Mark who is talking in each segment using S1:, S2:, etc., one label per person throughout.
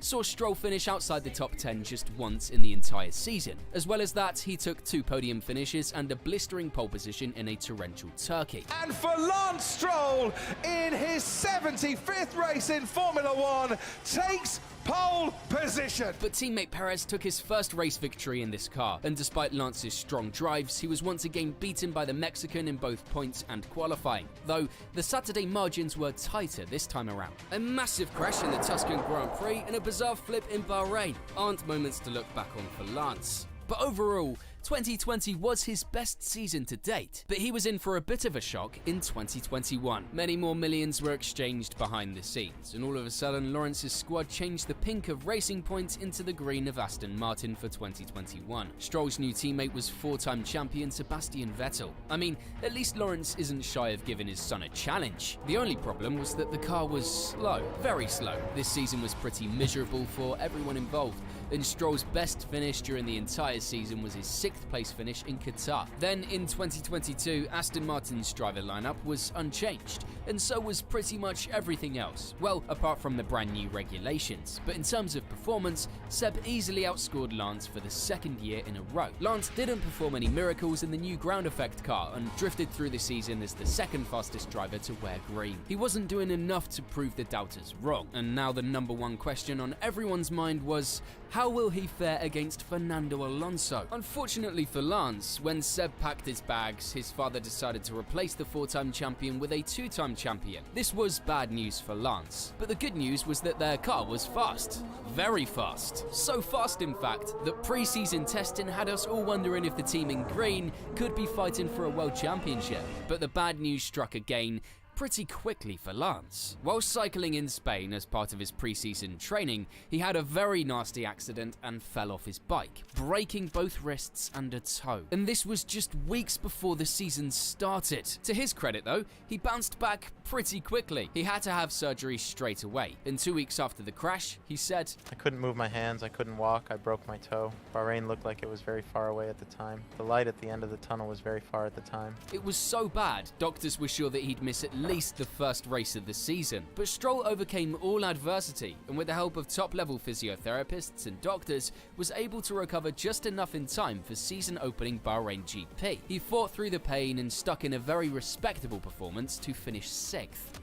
S1: saw Stroll finish outside the top 10 just once in the entire season. As well as that, he took 2 podium finishes and a blistering pole position in a torrential Turkey.
S2: And for Lance Stroll, in his 75th race in Formula One, takes pole position.
S1: But teammate Perez took his first race victory in this car, and despite Lance's strong drives, he was once again beaten by the Mexican in both points and qualifying, though the Saturday margins were tighter this time around. A massive crash in the Tuscan Grand Prix and a bizarre flip in Bahrain aren't moments to look back on for Lance. But overall, 2020 was his best season to date, but he was in for a bit of a shock in 2021. Many more millions were exchanged behind the scenes, and all of a sudden Lawrence's squad changed the pink of Racing Point into the green of Aston Martin for 2021. Stroll's new teammate was 4-time champion Sebastian Vettel. I mean, at least Lawrence isn't shy of giving his son a challenge. The only problem was that the car was slow, very slow. This season was pretty miserable for everyone involved, and Stroll's best finish during the entire season was his 6th place finish in Qatar. Then in 2022, Aston Martin's driver lineup was unchanged, and so was pretty much everything else. Well, apart from the brand new regulations. But in terms of performance, Seb easily outscored Lance for the 2nd year in a row. Lance didn't perform any miracles in the new ground effect car and drifted through the season as the 2nd fastest driver to wear green. He wasn't doing enough to prove the doubters wrong, and now the #1 question on everyone's mind was, how will he fare against Fernando Alonso? Unfortunately for Lance, when Seb packed his bags, his father decided to replace the 4-time champion with a 2-time champion. This was bad news for Lance, but the good news was that their car was fast. Very fast. So fast, in fact, that pre-season testing had us all wondering if the team in green could be fighting for a world championship. But the bad news struck again pretty quickly for Lance. While cycling in Spain as part of his pre-season training, he had a very nasty accident and fell off his bike, breaking both wrists and a toe. And this was just weeks before the season started. To his credit though, he bounced back pretty quickly. He had to have surgery straight away, and 2 weeks after the crash, he said,
S3: "I couldn't move my hands, I couldn't walk, I broke my toe. Bahrain looked like it was very far away at the time. The light at the end of the tunnel was very far at the time."
S1: It was so bad, doctors were sure that he'd miss at least the first race of the season. But Stroll overcame all adversity, and with the help of top-level physiotherapists and doctors, was able to recover just enough in time for season-opening Bahrain GP. He fought through the pain and stuck in a very respectable performance to finish 6th.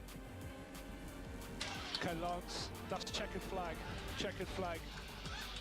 S4: Okay, Lance, that's checkered flag, checkered flag.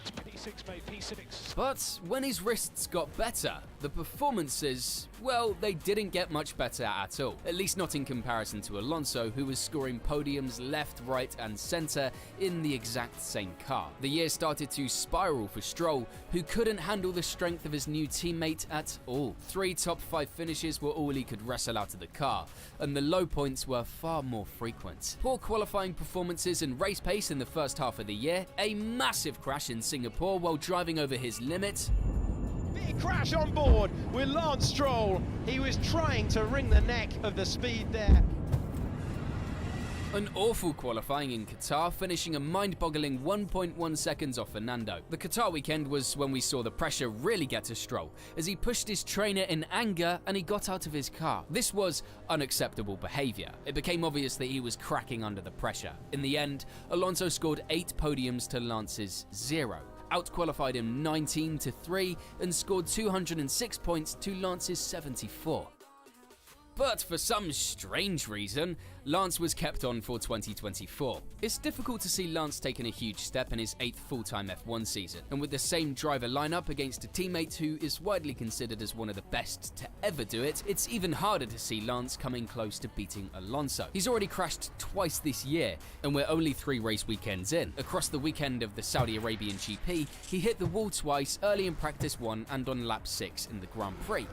S4: It's P6, mate, P6.
S1: But when his wrists got better, the performances, well, they didn't get much better at all. At least not in comparison to Alonso, who was scoring podiums left, right, and center in the exact same car. The year started to spiral for Stroll, who couldn't handle the strength of his new teammate at all. 3 top 5 finishes were all he could wrestle out of the car, and the low points were far more frequent. Poor qualifying performances and race pace in the first half of the year, a massive crash in Singapore while driving over his limit.
S5: Big crash on board with Lance Stroll. He was trying to wring the neck of the speed there.
S1: An awful qualifying in Qatar, finishing a mind-boggling 1.1 seconds off Fernando. The Qatar weekend was when we saw the pressure really get to Stroll, as he pushed his trainer in anger and he got out of his car. This was unacceptable behaviour. It became obvious that he was cracking under the pressure. In the end, Alonso scored 8 podiums to Lance's 0. Outqualified him 19-3 and scored 206 points to Lance's 74. But for some strange reason, Lance was kept on for 2024. It's difficult to see Lance taking a huge step in his 8th full-time F1 season, and with the same driver lineup against a teammate who is widely considered as one of the best to ever do it, it's even harder to see Lance coming close to beating Alonso. He's already crashed twice this year, and we're only 3 race weekends in. Across the weekend of the Saudi Arabian GP, he hit the wall twice, early in practice 1 and on lap 6 in the Grand Prix.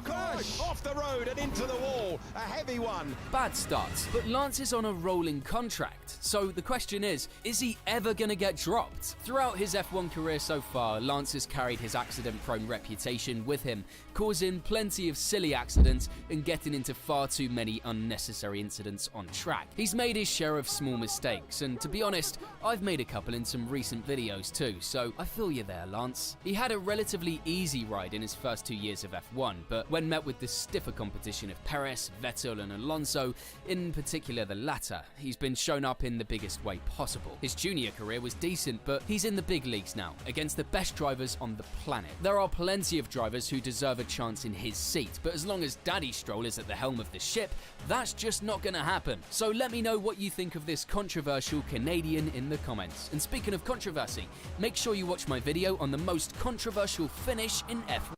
S5: Gosh, off the road and into the wall, a heavy one.
S1: Bad starts, but Lance is on a rolling contract, so the question is he ever gonna get dropped? Throughout his F1 career so far, Lance has carried his accident-prone reputation with him, causing plenty of silly accidents and getting into far too many unnecessary incidents on track. He's made his share of small mistakes, and to be honest, I've made a couple in some recent videos too, so I feel you there, Lance. He had a relatively easy ride in his first 2 years of F1, but when met with the stiffer competition of Perez, Vettel and Alonso, in particular particular the latter. He's been shown up in the biggest way possible. His junior career was decent, but he's in the big leagues now, against the best drivers on the planet. There are plenty of drivers who deserve a chance in his seat, but as long as Daddy Stroll is at the helm of the ship, that's just not gonna happen. So let me know what you think of this controversial Canadian in the comments. And speaking of controversy, make sure you watch my video on the most controversial finish in F1.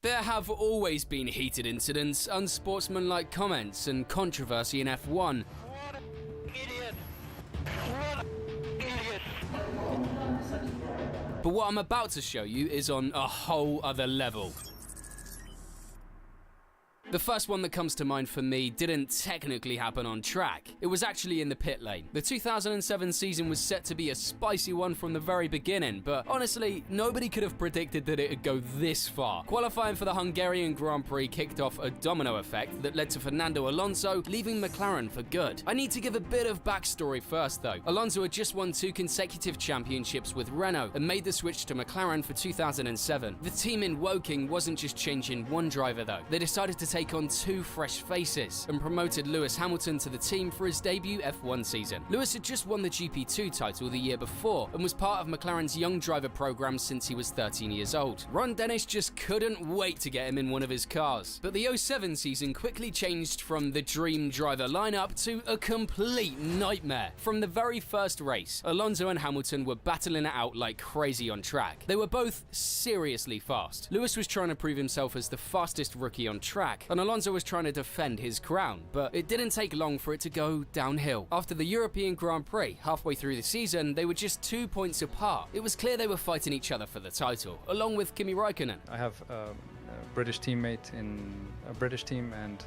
S1: There have always been heated incidents, unsportsmanlike comments, and controversy in F1.
S6: What an idiot! What an idiot!
S1: But what I'm about to show you is on a whole other level. The first one that comes to mind for me didn't technically happen on track. It was actually in the pit lane. The 2007 season was set to be a spicy one from the very beginning, but honestly, nobody could have predicted that it would go this far. Qualifying for the Hungarian Grand Prix kicked off a domino effect that led to Fernando Alonso leaving McLaren for good. I need to give a bit of backstory first though. Alonso had just won 2 consecutive championships with Renault and made the switch to McLaren for 2007. The team in Woking wasn't just changing one driver though. They decided to take on 2 fresh faces and promoted Lewis Hamilton to the team for his debut F1 season. Lewis had just won the GP2 title the year before and was part of McLaren's young driver program since he was 13 years old. Ron Dennis just couldn't wait to get him in one of his cars. But the 07 season quickly changed from the dream driver lineup to a complete nightmare. From the very first race, Alonso and Hamilton were battling it out like crazy on track. They were both seriously fast. Lewis was trying to prove himself as the fastest rookie on track, and Alonso was trying to defend his crown, but it didn't take long for it to go downhill. After the European Grand Prix, halfway through the season, they were just 2 points apart. It was clear they were fighting each other for the title, along with Kimi Räikkönen.
S7: I have a British teammate in a British team, and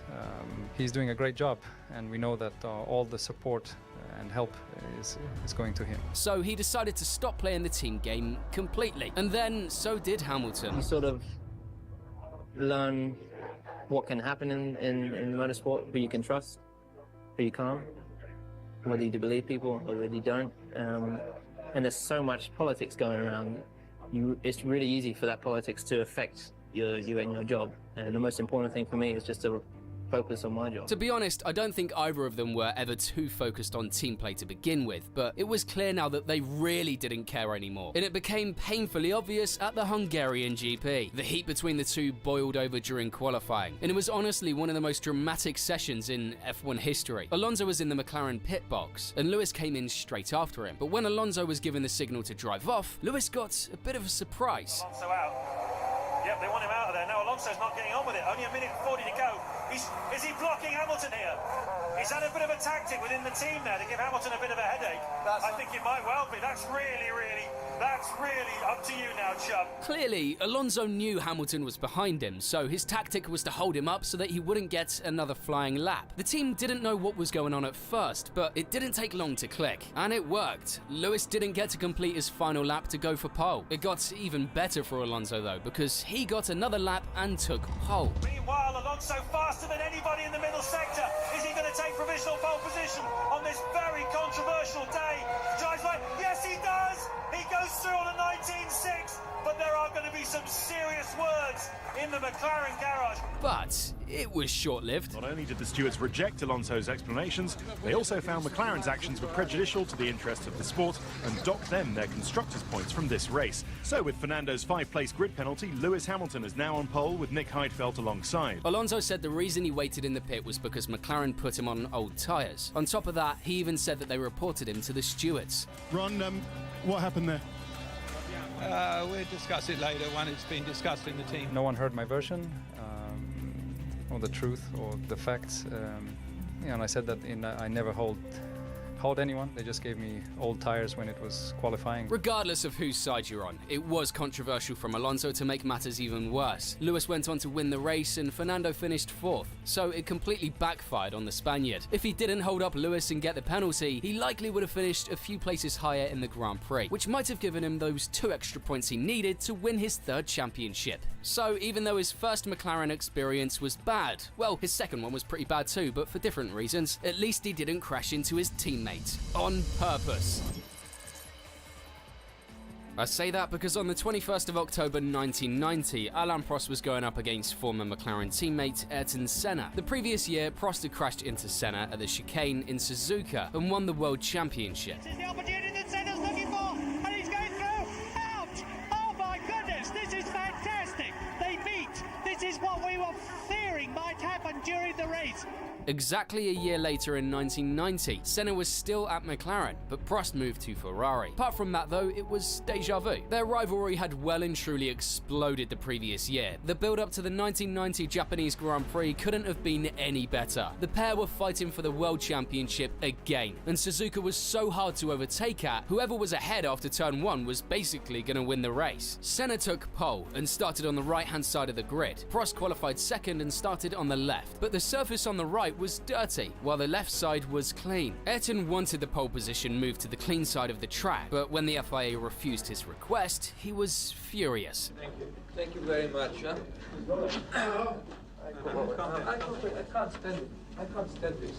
S7: he's doing a great job, and we know that all the support and help is going to him.
S1: So he decided to stop playing the team game completely, and then so did Hamilton.
S8: You sort of learn what can happen in motorsport, who you can trust, who you can't, whether you believe people or whether you don't. And there's so much politics going around. It's really easy for that politics to affect you and your job. And the most important thing for me is just to focus on my job.
S1: To be honest, I don't think either of them were ever too focused on team play to begin with, but it was clear now that they really didn't care anymore. And it became painfully obvious at the Hungarian GP. The heat between the two boiled over during qualifying, and it was honestly one of the most dramatic sessions in F1 history. Alonso was in the McLaren pit box, and Lewis came in straight after him. But when Alonso was given the signal to drive off, Lewis got a bit of a surprise.
S9: Alonso out. Yep, they want him out of there. Now Alonso's not getting on with it. Only 1:40 to go. Is he blocking Hamilton here? Is that a bit of a tactic within the team there to give Hamilton a bit of a headache? I think it might well be. That's really up to you now, chum.
S1: Clearly, Alonso knew Hamilton was behind him, so his tactic was to hold him up so that he wouldn't get another flying lap. The team didn't know what was going on at first, but it didn't take long to click, and it worked. Lewis didn't get to complete his final lap to go for pole. It got even better for Alonso though, because he got another lap and took pole.
S9: Meanwhile, Alonso faster than anybody in the middle sector. Is he going to take provisional pole position on this very controversial day? Drives right. Yes, he does. He goes through on a 19.6, but there are going to be some serious words in the McLaren garage.
S1: But it was short-lived.
S10: Not only did the stewards reject Alonso's explanations, they also found McLaren's actions were prejudicial to the interests of the sport and docked them their constructors' points from this race. So with Fernando's 5-place grid penalty, Lewis Hamilton is now on pole with Nick Heidfeld alongside.
S1: Alonso said the reason he waited in the pit was because McLaren put him on old tyres. On top of that, he even said that they reported him to the stewards.
S11: Ron, what happened there?
S12: We'll discuss it later when it's been discussed in the team.
S7: No one heard my version, or the truth, or the facts. And I said that I never hold anyone. They just gave me old tires when it was qualifying.
S1: Regardless of whose side you're on, it was controversial from Alonso to make matters even worse. Lewis went on to win the race and Fernando finished 4th, so it completely backfired on the Spaniard. If he didn't hold up Lewis and get the penalty, he likely would have finished a few places higher in the Grand Prix, which might have given him those 2 extra points he needed to win his 3rd championship. So even though his first McLaren experience was bad, well, his second one was pretty bad too, but for different reasons, at least he didn't crash into his teammate on purpose. I say that because on the 21st of October 1990, Alain Prost was going up against former McLaren teammate Ayrton Senna. The previous year, Prost had crashed into Senna at the chicane in Suzuka and won the World Championship.
S9: This is the opportunity that Senna's looking for, and he's going through. Ouch! Oh my goodness, this is fantastic. They beat. This is what we were fearing might happen during the race.
S1: Exactly a year later in 1990, Senna was still at McLaren, but Prost moved to Ferrari. Apart from that though, it was déjà vu. Their rivalry had well and truly exploded the previous year. The build-up to the 1990 Japanese Grand Prix couldn't have been any better. The pair were fighting for the World Championship again, and Suzuka was so hard to overtake at, whoever was ahead after turn 1 was basically going to win the race. Senna took pole and started on the right-hand side of the grid. Prost qualified second and started on the left, but the surface on the right was dirty, while the left side was clean. Ayrton wanted the pole position moved to the clean side of the track, but when the FIA refused his request, he was furious.
S13: Thank you. Thank you very much. Huh? I can't stand it. I can't stand this.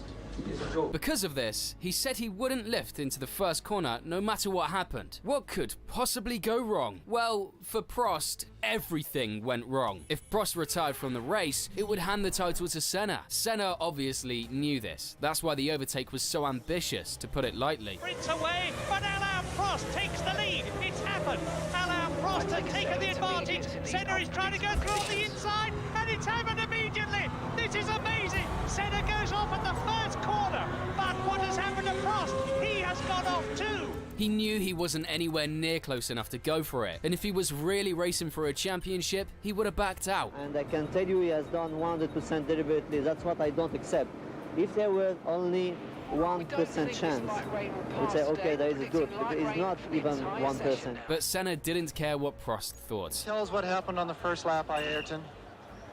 S13: It's a joke.
S1: Because of this, he said he wouldn't lift into the first corner no matter what happened. What could possibly go wrong? Well, for Prost, everything went wrong. If Prost retired from the race, it would hand the title to Senna. Senna obviously knew this. That's why the overtake was so ambitious, to put it lightly.
S9: Sprints away, but Alain Prost takes the lead. It's happened. Alain Prost has taken the advantage. Senna is trying to go through on the inside, and it's happened immediately. This is amazing. Senna goes off at the first corner, but what has happened to Prost? He has gone off too.
S1: He knew he wasn't anywhere near close enough to go for it, and if he was really racing for a championship, he would have backed out.
S14: And I can tell you he has done 100% deliberately. That's what I don't accept. If there were only 1% chance, I would say, okay, there is a good, but it's not even 1%.
S1: But Senna didn't care what Prost thought.
S15: Tell us what happened on the first lap by Ayrton.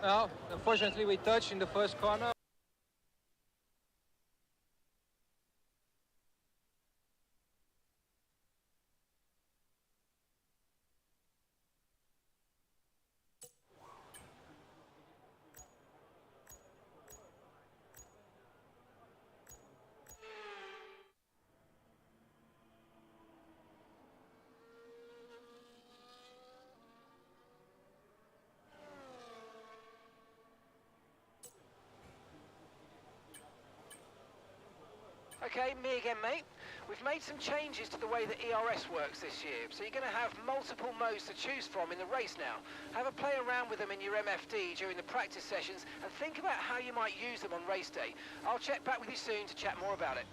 S13: Well, unfortunately, we touched in the first corner.
S16: Okay, me again, mate. We've made some changes to the way that ERS works this year, so you're going to have multiple modes to choose from in the race now. Have a play around with them in your MFD during the practice sessions and think about how you might use them on race day. I'll check back with you soon to chat more about it.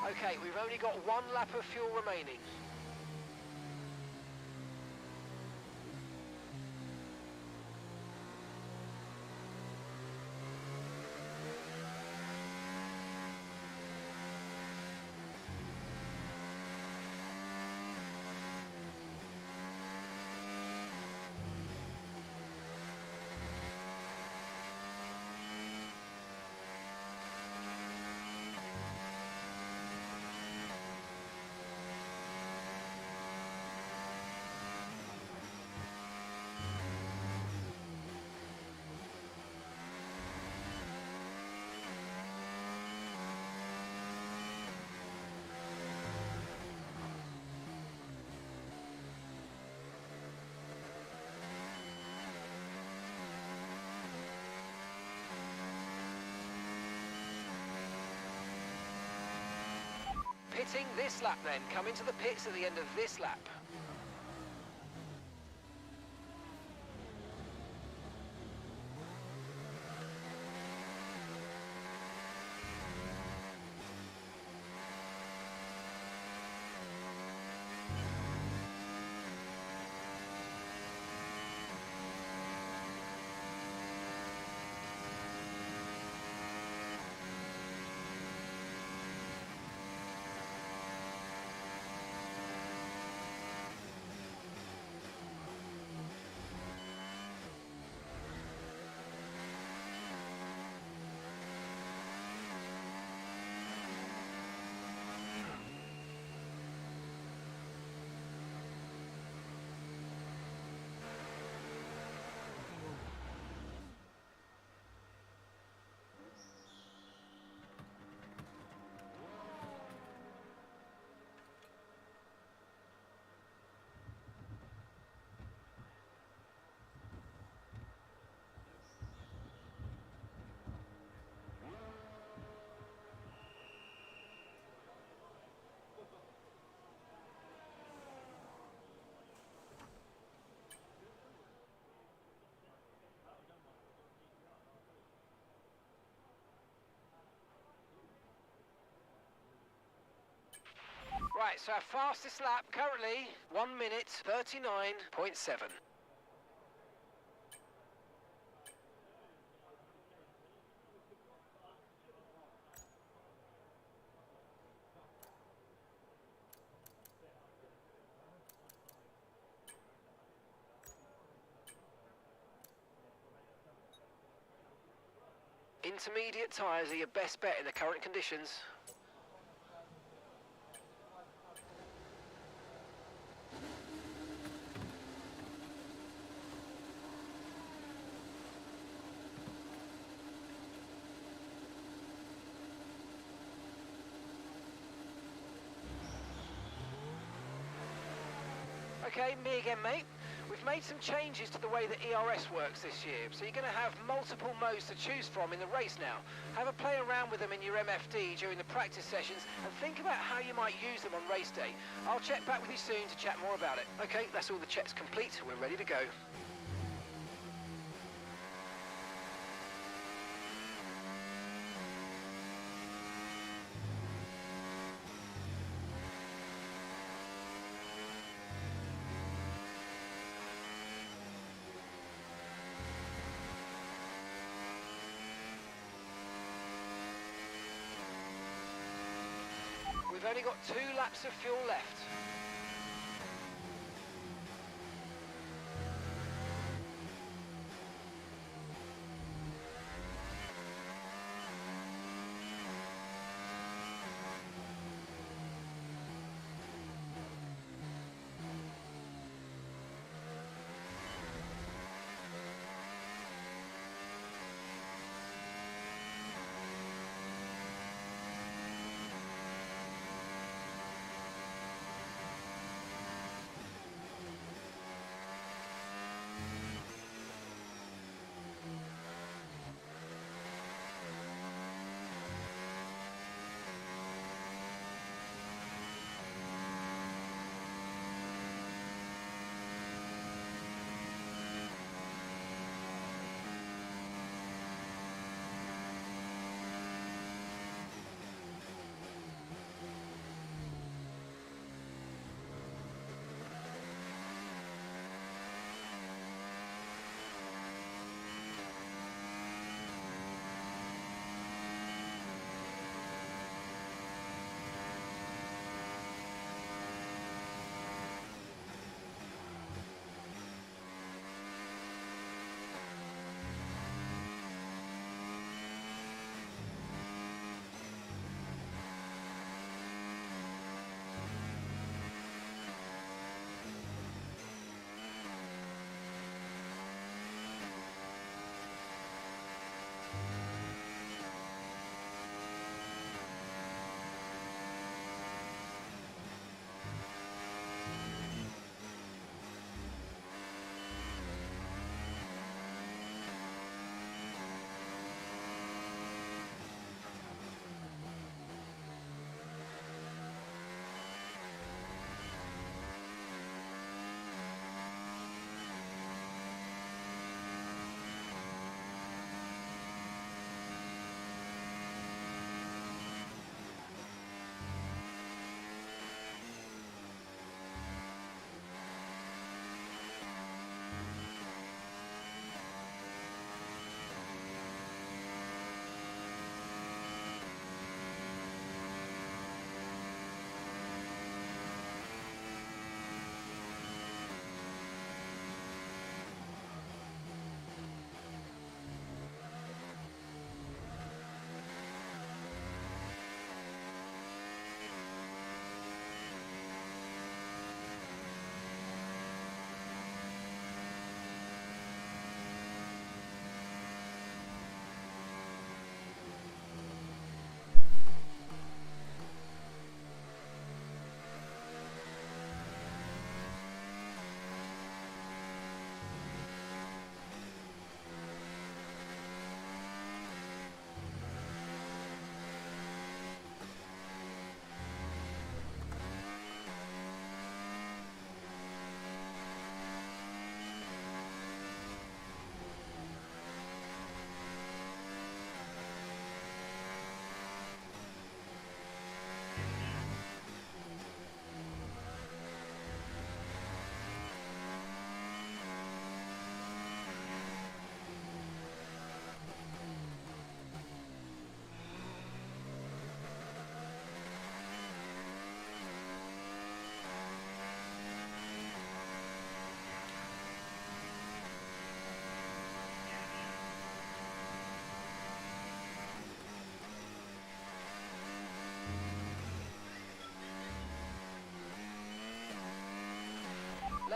S16: Okay, we've only got 1 lap of fuel remaining. Pitting this lap then. Come into the pits at the end of this lap. Right, so our fastest lap currently 1 minute 39.7. Intermediate tyres are your best bet in the current conditions. Okay, me again, mate. We've made some changes to the way that ERS works this year, so you're going to have multiple modes to choose from in the race now. Have a play around with them in your MFD during the practice sessions and think about how you might use them on race day. I'll check back with you soon to chat more about it. Okay, that's all the checks complete. We're ready to go. We've only got 2 laps of fuel left.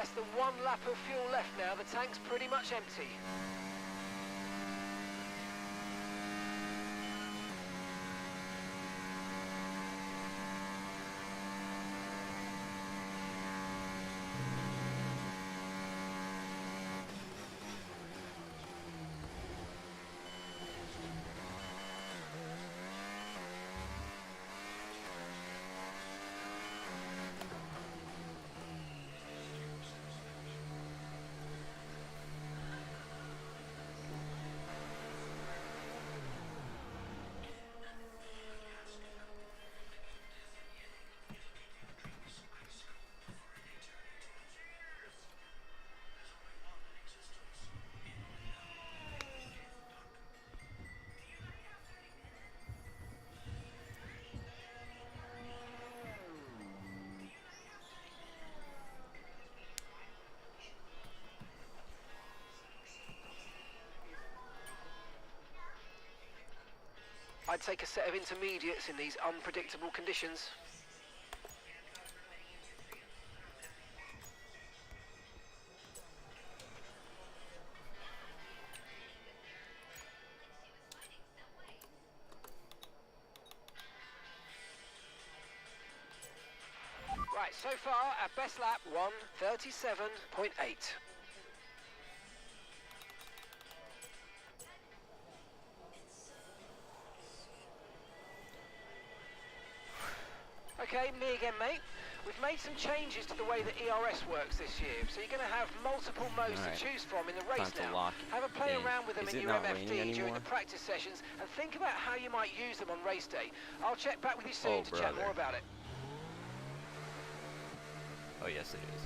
S16: Less than 1 lap of fuel left now. The tank's pretty much empty. I'd take a set of intermediates in these unpredictable conditions. Right, so far our best lap 1:37.8. Okay, me again, mate. We've made some changes to the way that ERS works this year, so you're going to have multiple modes to choose from in the race now. Have a play around with them in your MFD during the practice sessions, and think about how you might use them on race day. I'll check back with you soon to chat more about it.
S17: Oh, yes, it is.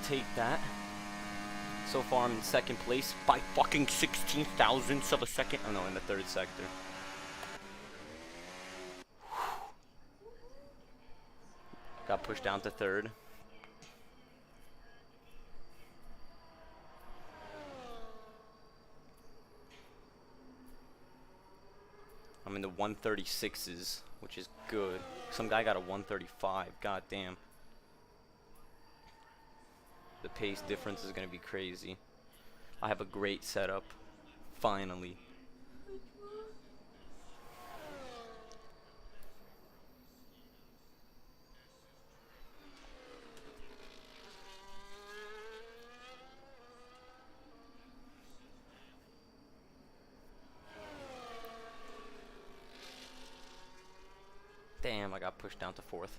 S17: take that. So far I'm in second place by fucking 16 thousandths of a second. Oh no, in the third sector. Got pushed down to third. I'm in the 136s, which is good. Some guy got a 135. God damn. The pace difference is going to be crazy. I have a great setup. Finally. Damn, I got pushed down to fourth.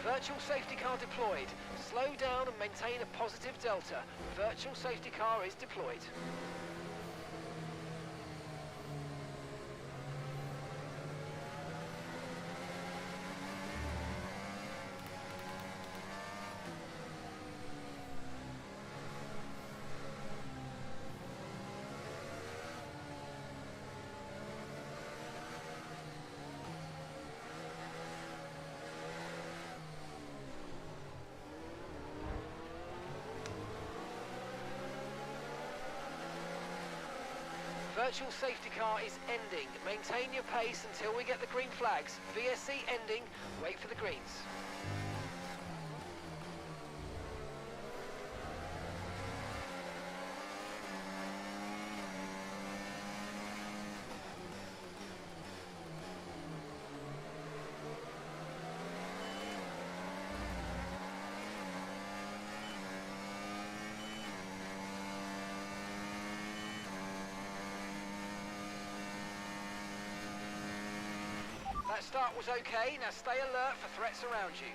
S16: Virtual safety car deployed. Slow down and maintain a positive delta. Virtual safety car is deployed. virtual safety car is ending. Maintain your pace until we get the green flags. VSC ending, wait for the greens. That start was okay, now stay alert for threats around you.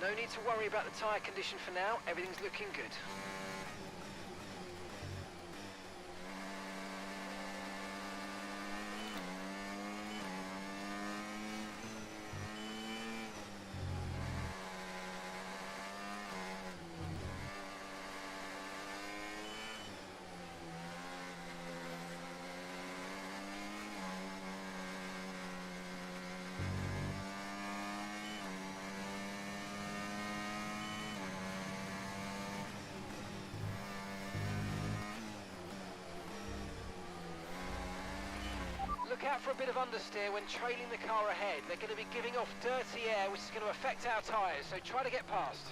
S16: No need to worry about the tyre condition for now, everything's looking good. Look out for a bit of understeer when trailing the car ahead. They're going to be giving off dirty air, which is going to affect our tyres, so try to get past.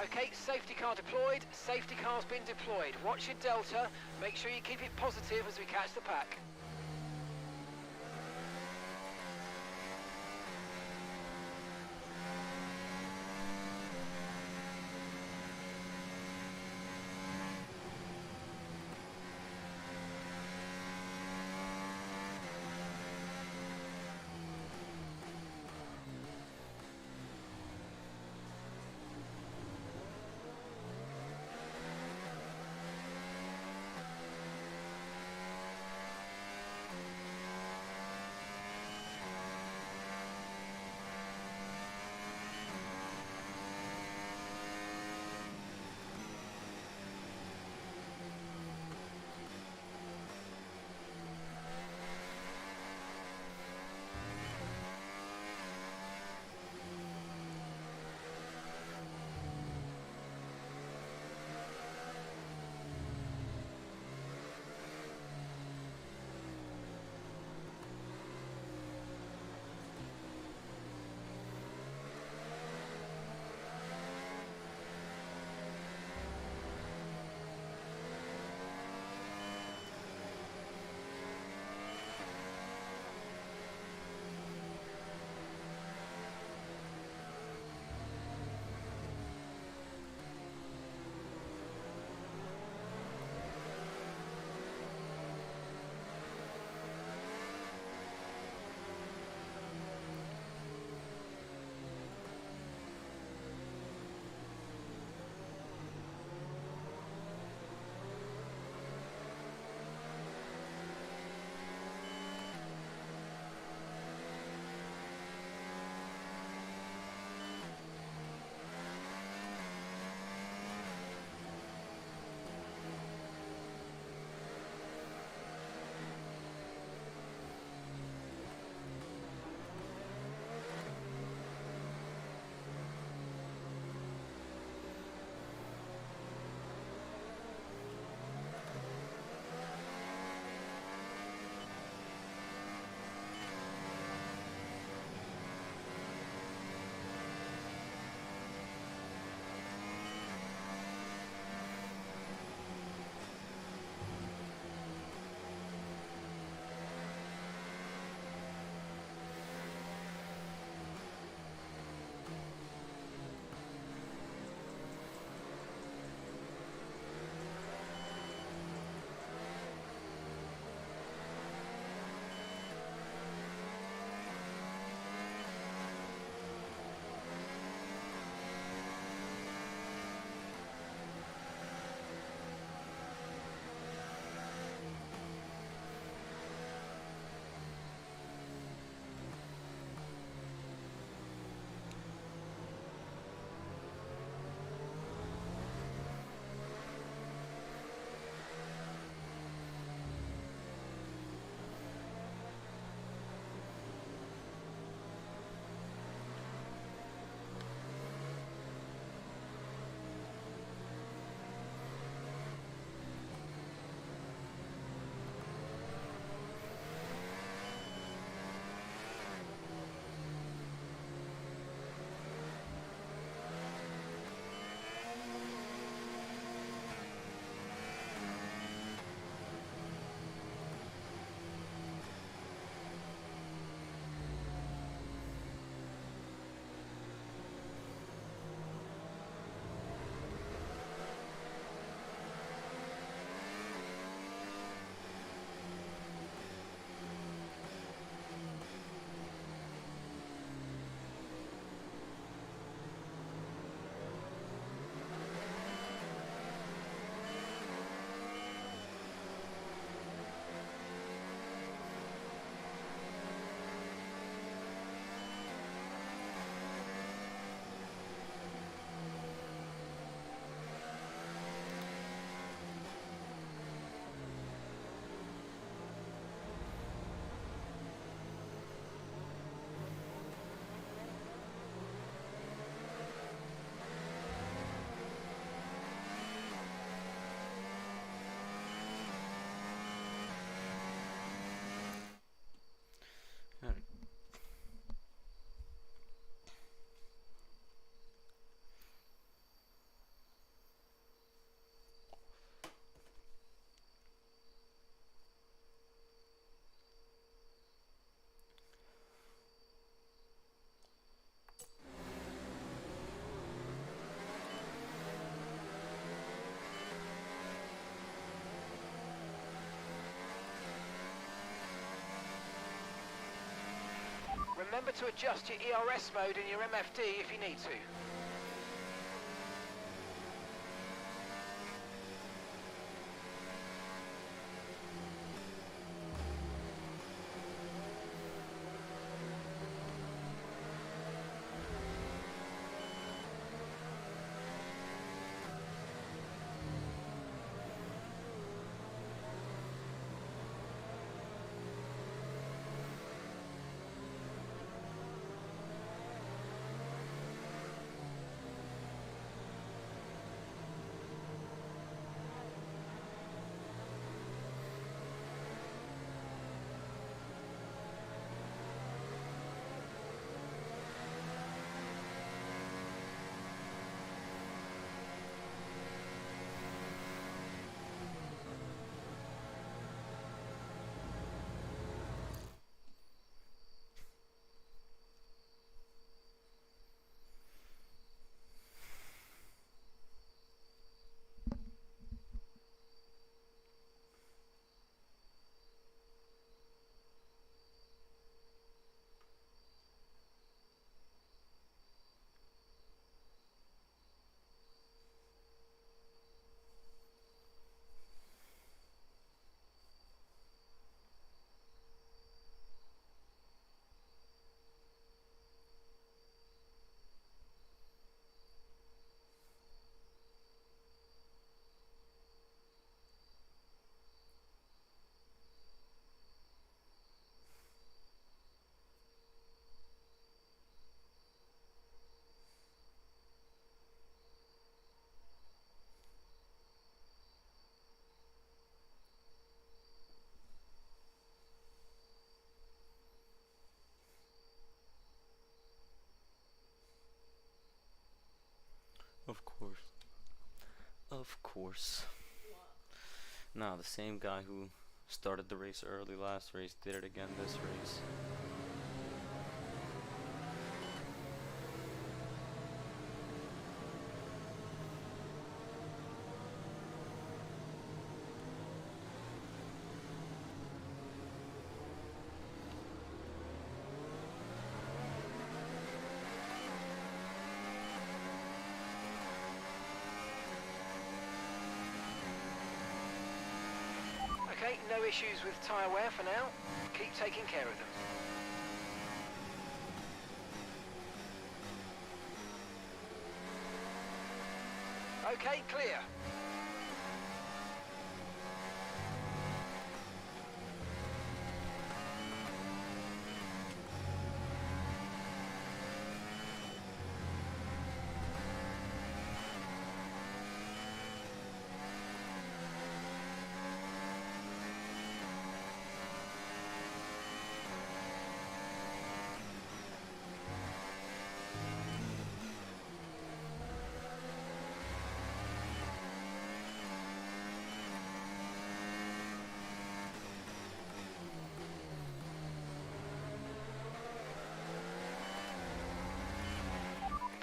S16: Okay, safety car deployed, safety car's been deployed. Watch your delta, make sure you keep it positive as we catch the pack. remember to adjust your ERS mode and your MFD if you need to.
S17: Of course. Of course. Nah, the same guy who started the race early last race did it again this race.
S16: Okay, no issues with tyre wear for now. Keep taking care of them. Okay, clear.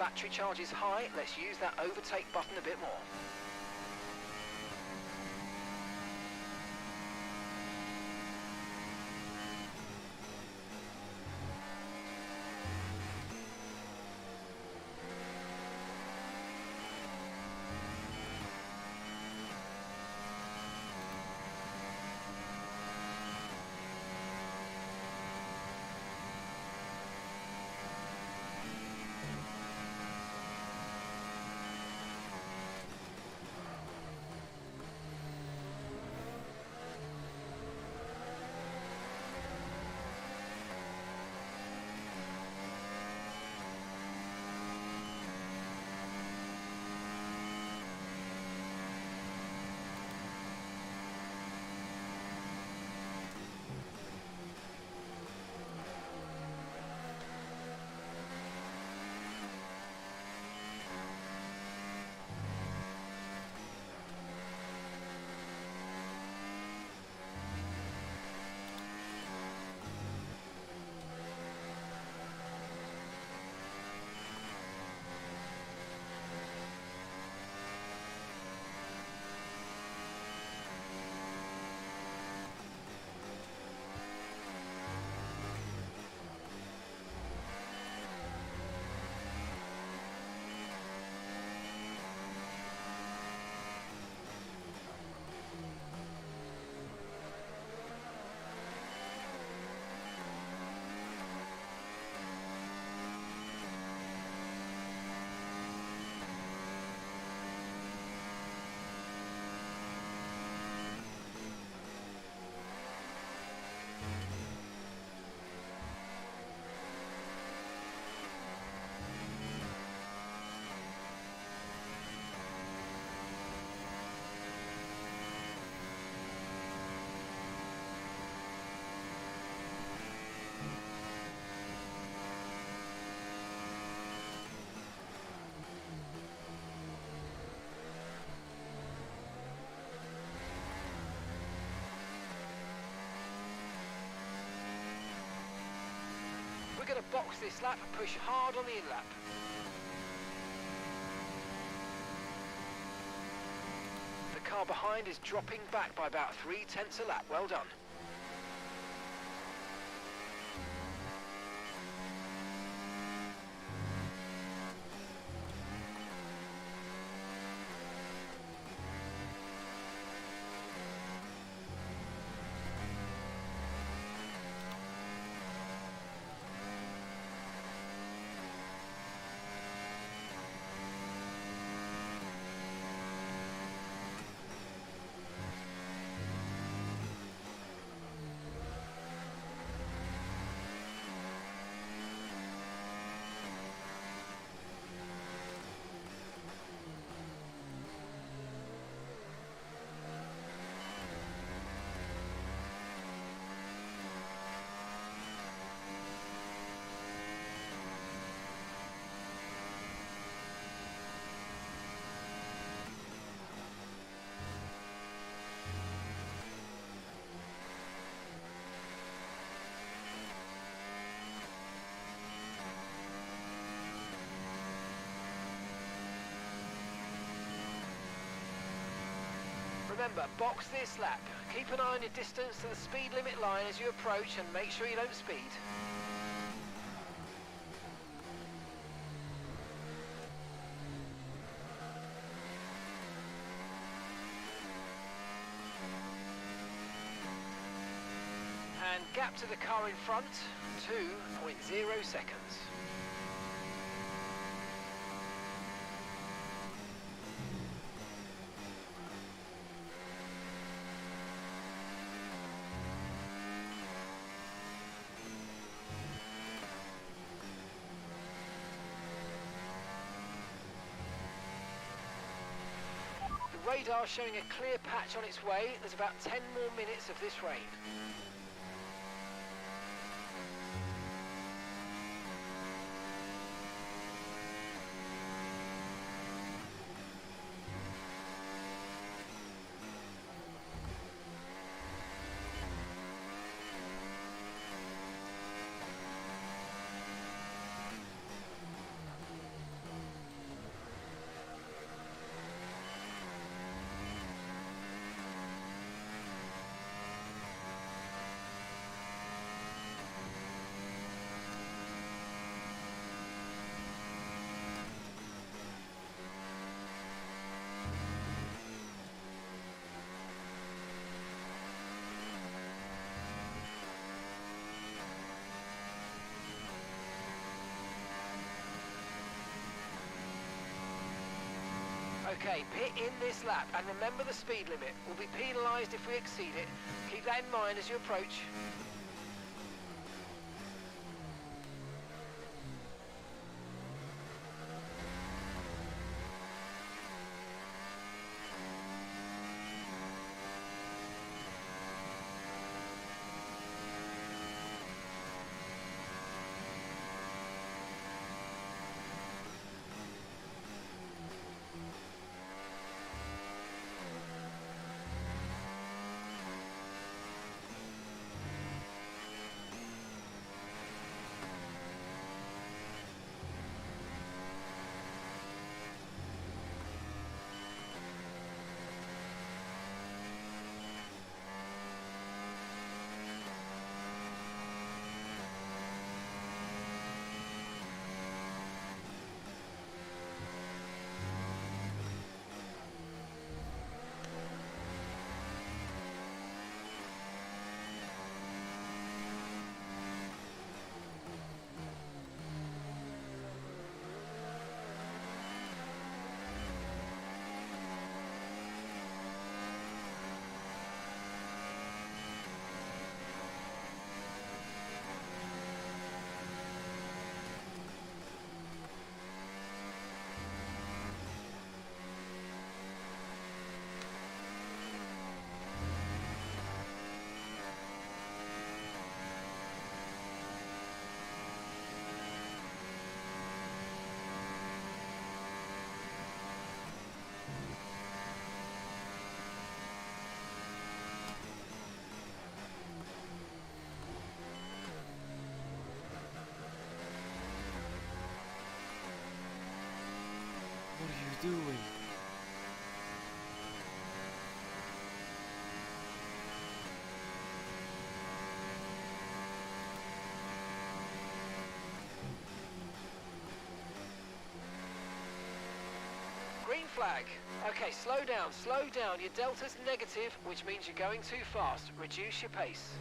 S16: Battery charge is high, let's use that overtake button a bit more. box this lap and push hard on the in-lap. The car behind is dropping back by about 0.3 a lap. Well done. Remember, box this lap. Keep an eye on your distance to the speed limit line as you approach and make sure you don't speed. And gap to the car in front, 2.0 seconds. Radar showing a clear patch on its way. There's about 10 more minutes of this rain. Okay, pit in this lap, and remember the speed limit. We'll be penalised if we exceed it. Keep that in mind as you approach. flag. Okay, slow down, slow down. Your delta's negative, which means you're going too fast. Reduce your pace.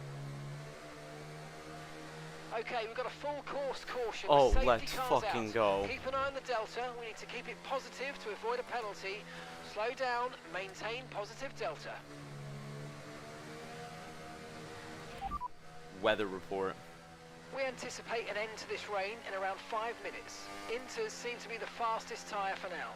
S16: Okay, we've got a full course caution.
S17: Oh,
S16: Safety
S17: let's
S16: cars
S17: fucking
S16: out.
S17: go.
S16: Keep an eye on the delta. We need to keep it positive to avoid a penalty. Slow down, maintain positive delta.
S17: Weather report.
S16: We anticipate an end to this rain in around 5 minutes. Inters seem to be the fastest tyre for now.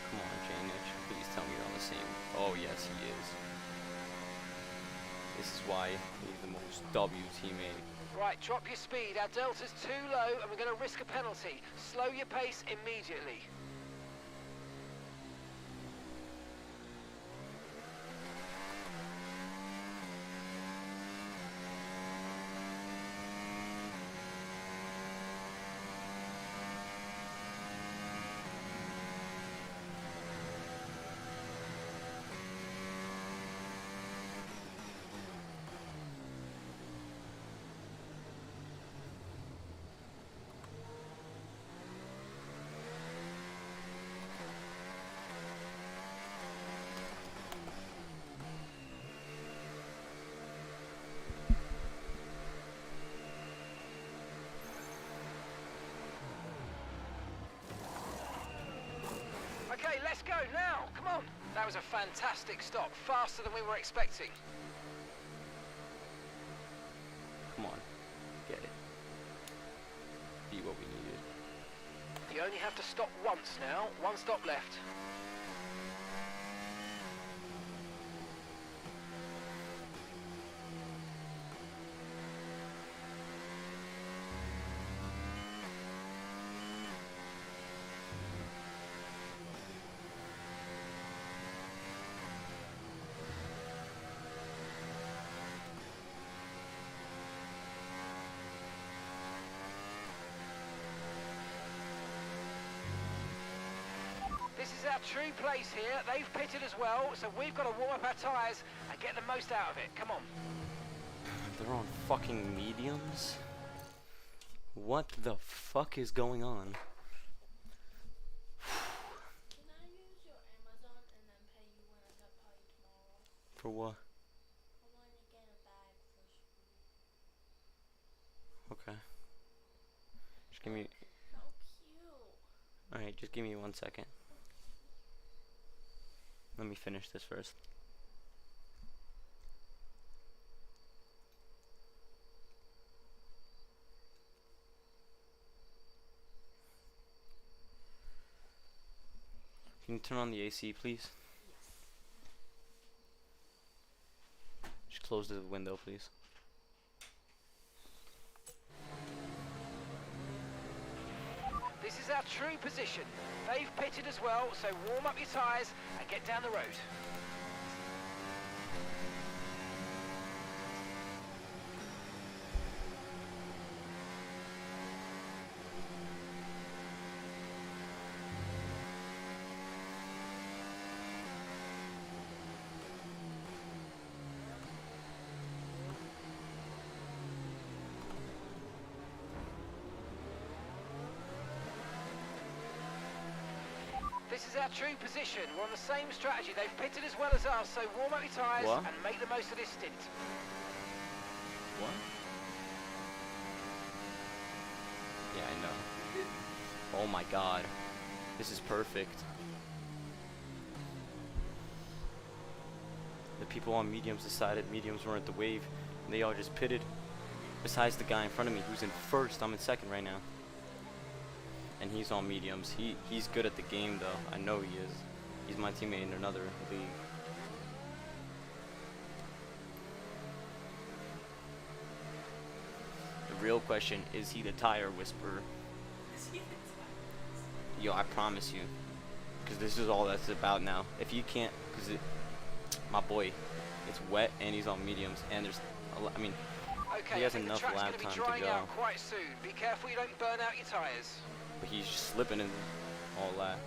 S17: Come on, JNICH. Please tell me you're on the same. Oh, yes, he is. This is why he's the most W teammate.
S16: Right, drop your speed. Our delta's too low and we're going to risk a penalty. Slow your pace immediately. Okay, let's go now. Come on. That was a fantastic stop. Faster than we were expecting.
S17: Come on. Get it. Be what we needed.
S16: You only have to stop once now. One stop left. This is our true place here. They've pitted as well, so we've got to warm up our tyres and get the most out of it. Come on.
S17: They're on fucking mediums? What the fuck is going on?
S18: Can I use your Amazon and then pay you when I get paid tomorrow?
S17: For what?
S18: I want to get a bag for school.
S17: Okay. Just give me...
S18: How cute.
S17: Alright, just give me 1 second. Let me finish this first. Can you turn on the AC, please?
S18: Yes.
S17: Just close the window, please.
S16: This is our true position. They've pitted as well, so warm up your tyres and get down the road. This is our true position. We're on the same strategy. They've pitted as well as us, so warm up your tyres
S17: What?
S16: and make the most of this stint.
S17: What? Yeah, I know. Oh my god. This is perfect. The people on mediums decided mediums weren't the wave, and they all just pitted. Besides the guy in front of me who's in first, I'm in second right now. And he's on mediums. He's good at the game though. I know he is. He's my teammate in another league. The real question, is he the tire whisperer? Yo, I promise you. because this is all that's about now. If you can't, because my boy, it's wet and he's on mediums, and there's, I mean,
S16: okay,
S17: he has
S16: I think
S17: enough
S16: the track's
S17: lap
S16: going to
S17: time
S16: be
S17: to
S16: drying
S17: go.
S16: out quite soon. Be careful you don't burn out your tyres.
S17: But he's just slipping in all lap.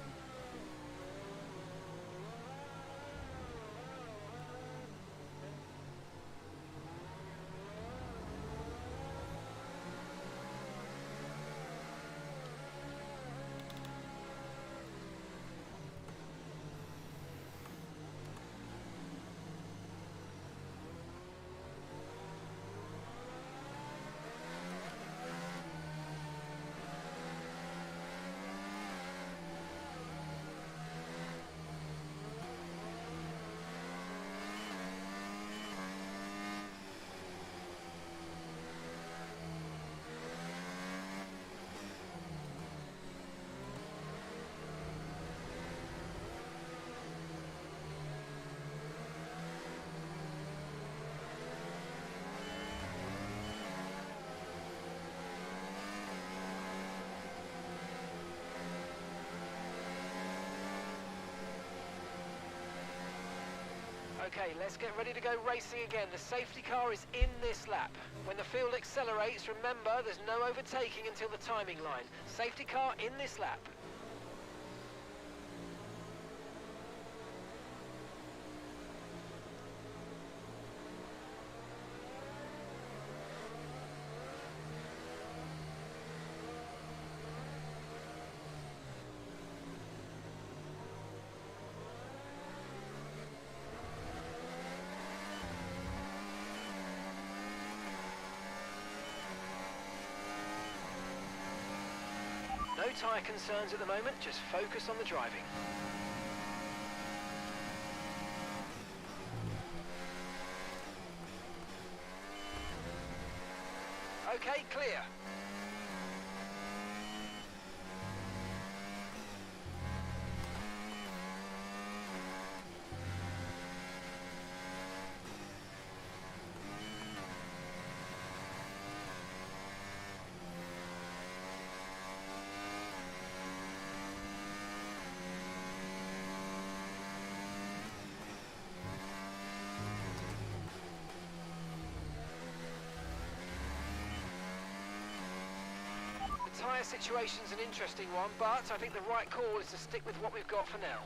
S16: Okay, let's get ready to go racing again. The safety car is in this lap. When the field accelerates, remember there's no overtaking until the timing line. Safety car in this lap. No tyre concerns at the moment, just focus on the driving. Okay, clear. The tyre situation's an interesting one, but I think the right call is to stick with what we've got for now.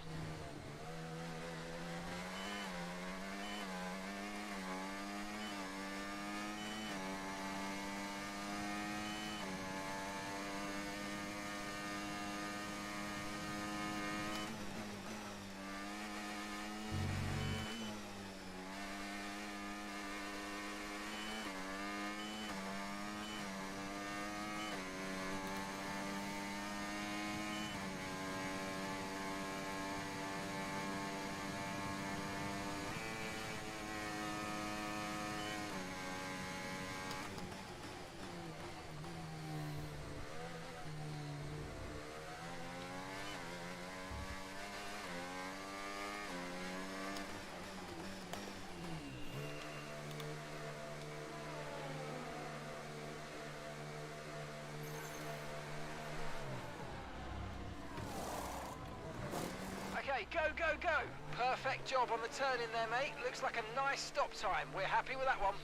S16: Okay, go, go, go. Perfect job on the turn in there, mate. Looks like a nice stop time. We're happy with that one.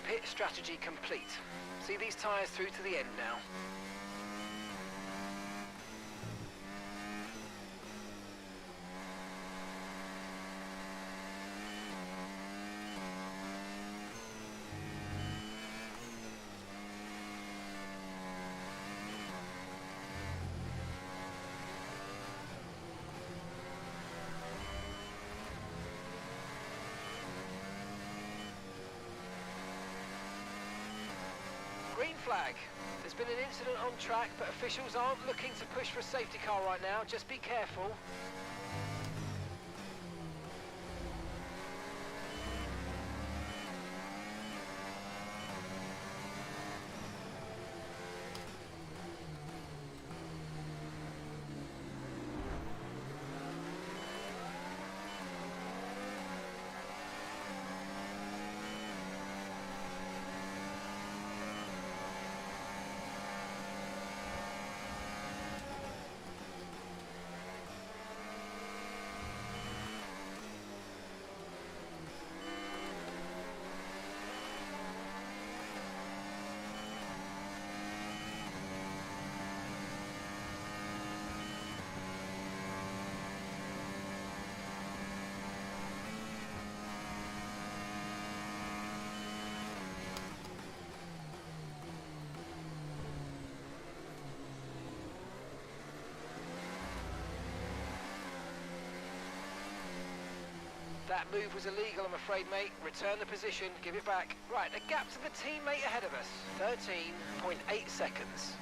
S16: Pit strategy complete. See these tyres through to the end now. Green flag. There's been an incident on track, but officials aren't looking to push for a safety car right now. Just be careful. That move was illegal, I'm afraid, mate. Return the position, give it back. Right, a gap to the teammate ahead of us. 13.8 seconds.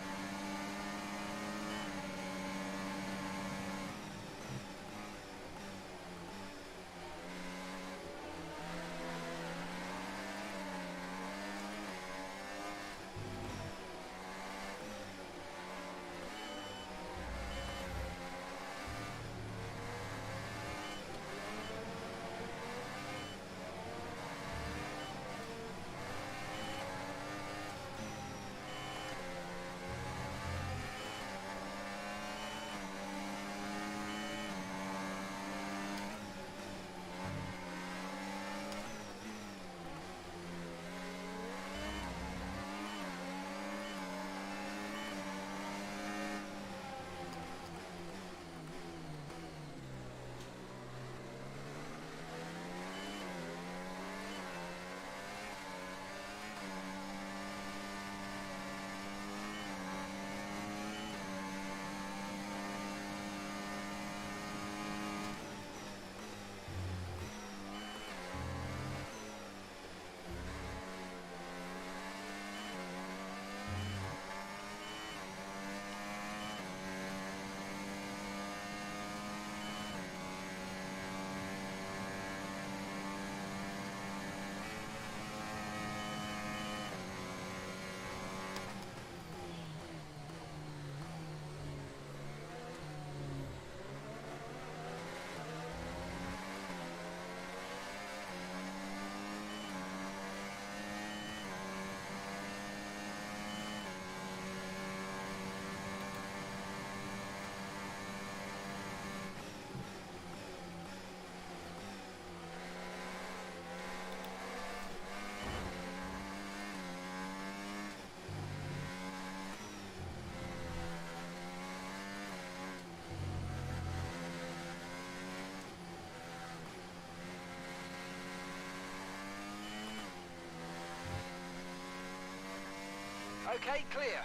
S16: Okay, clear.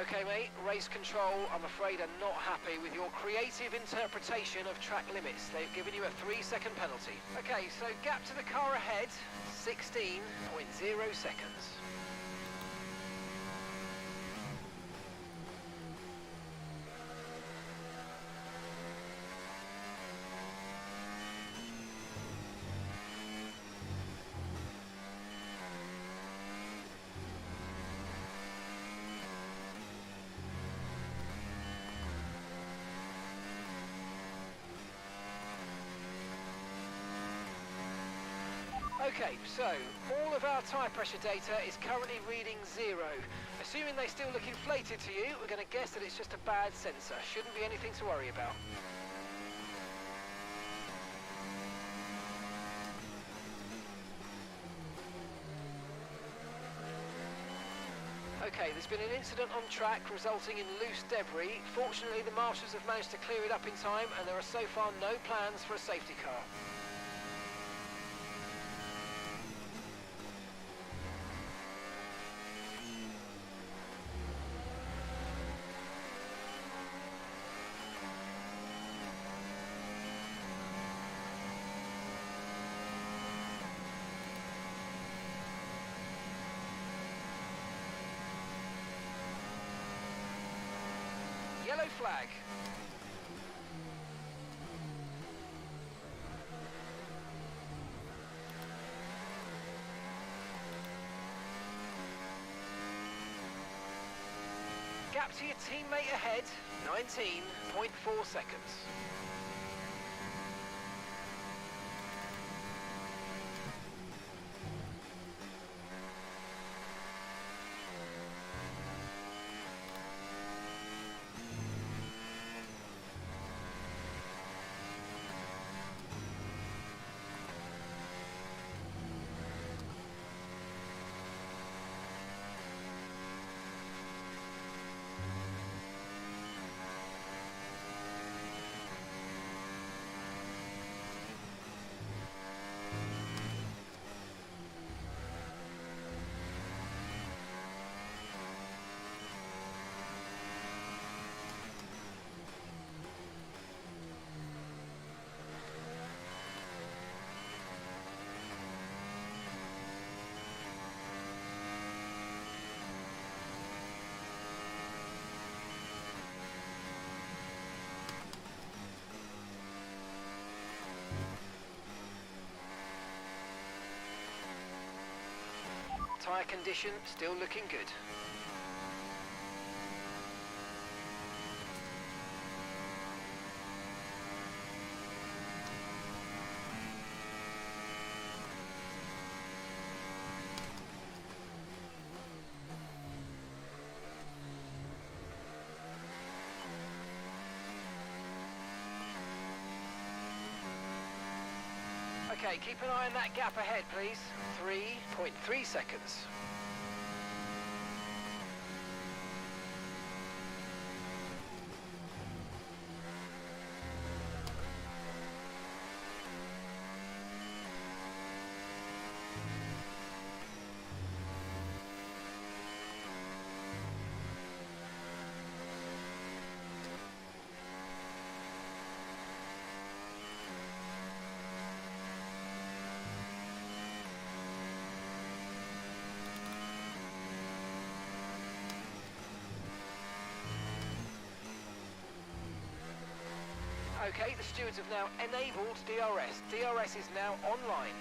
S16: Okay, mate, race control, I'm afraid, are not happy with your creative interpretation of track limits. They've given you a 3-second penalty. Okay, so gap to the car ahead, 16.0 seconds. Okay, so all of our tyre pressure data is currently reading 0. Assuming they still look inflated to you, we're going to guess that it's just a bad sensor. Shouldn't be anything to worry about. Okay, there's been an incident on track resulting in loose debris. Fortunately, the marshals have managed to clear it up in time, and there are so far no plans for a safety car. Yellow flag. gap to your teammate ahead, 19.4 seconds. Tyre condition still looking good. Okay, keep an eye on that gap ahead, please. 3.3 seconds. Okay, the stewards have now enabled DRS. DRS is now online.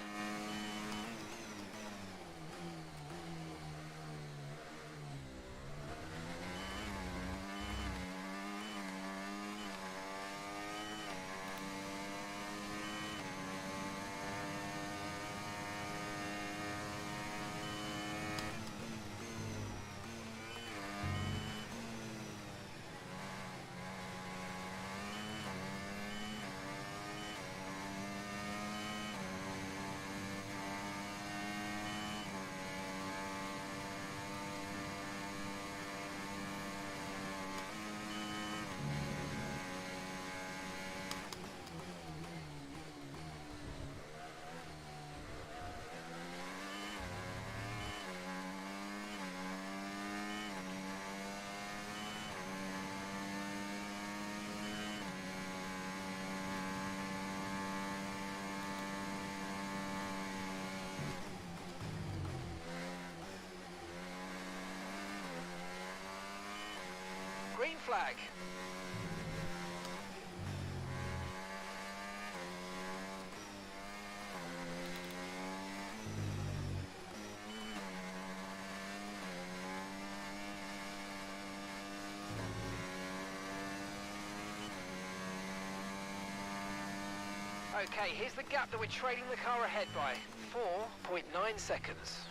S16: Green flag. Okay, here's the gap that we're trailing the car ahead by. 4.9 seconds.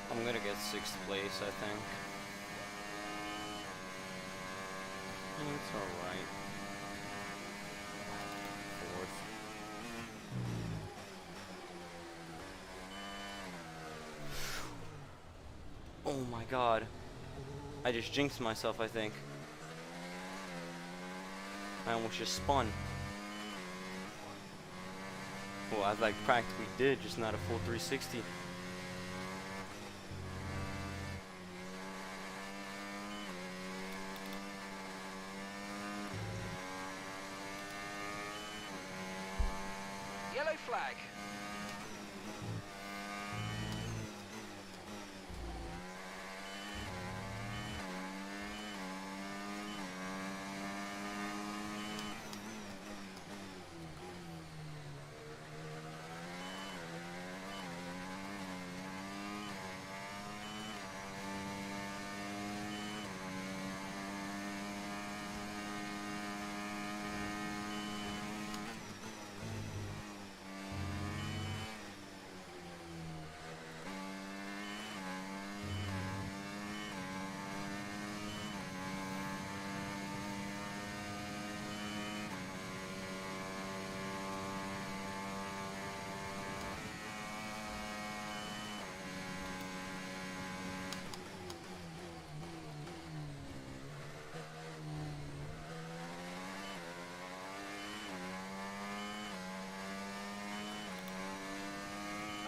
S17: I'm gonna get 6th place, I think. It's alright. 4th. god. I just jinxed myself, I think. I almost just spun. Well, I like practically did, just not a full 360.
S16: Yellow flag.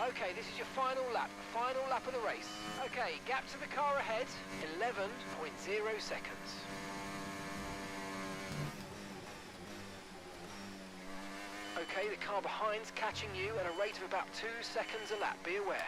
S16: Okay, this is your final lap of the race. Okay, gap to the car ahead, 11.0 seconds. Okay, the car behind's catching you at a rate of about 2 seconds a lap, be aware.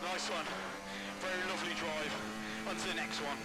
S9: Nice one. Very lovely drive. On to the next one.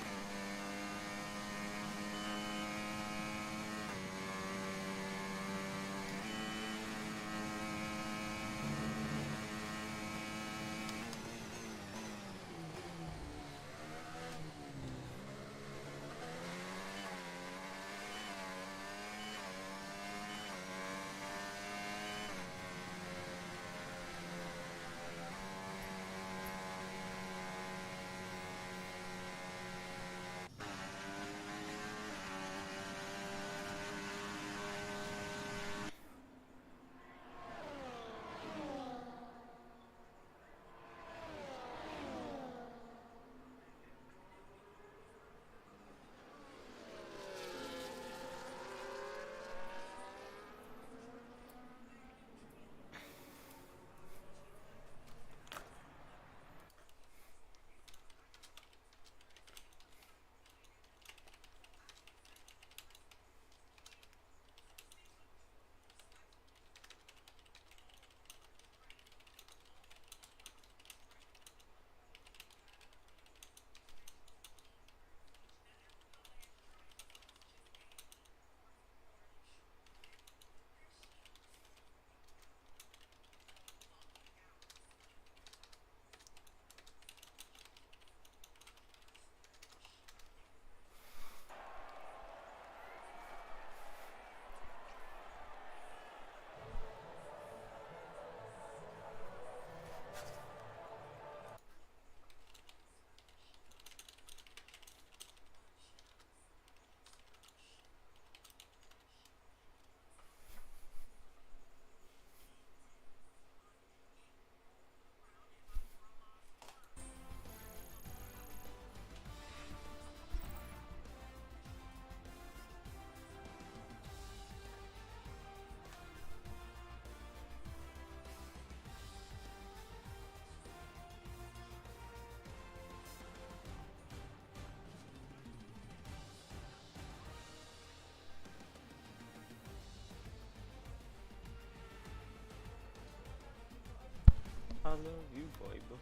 S17: boy, bro.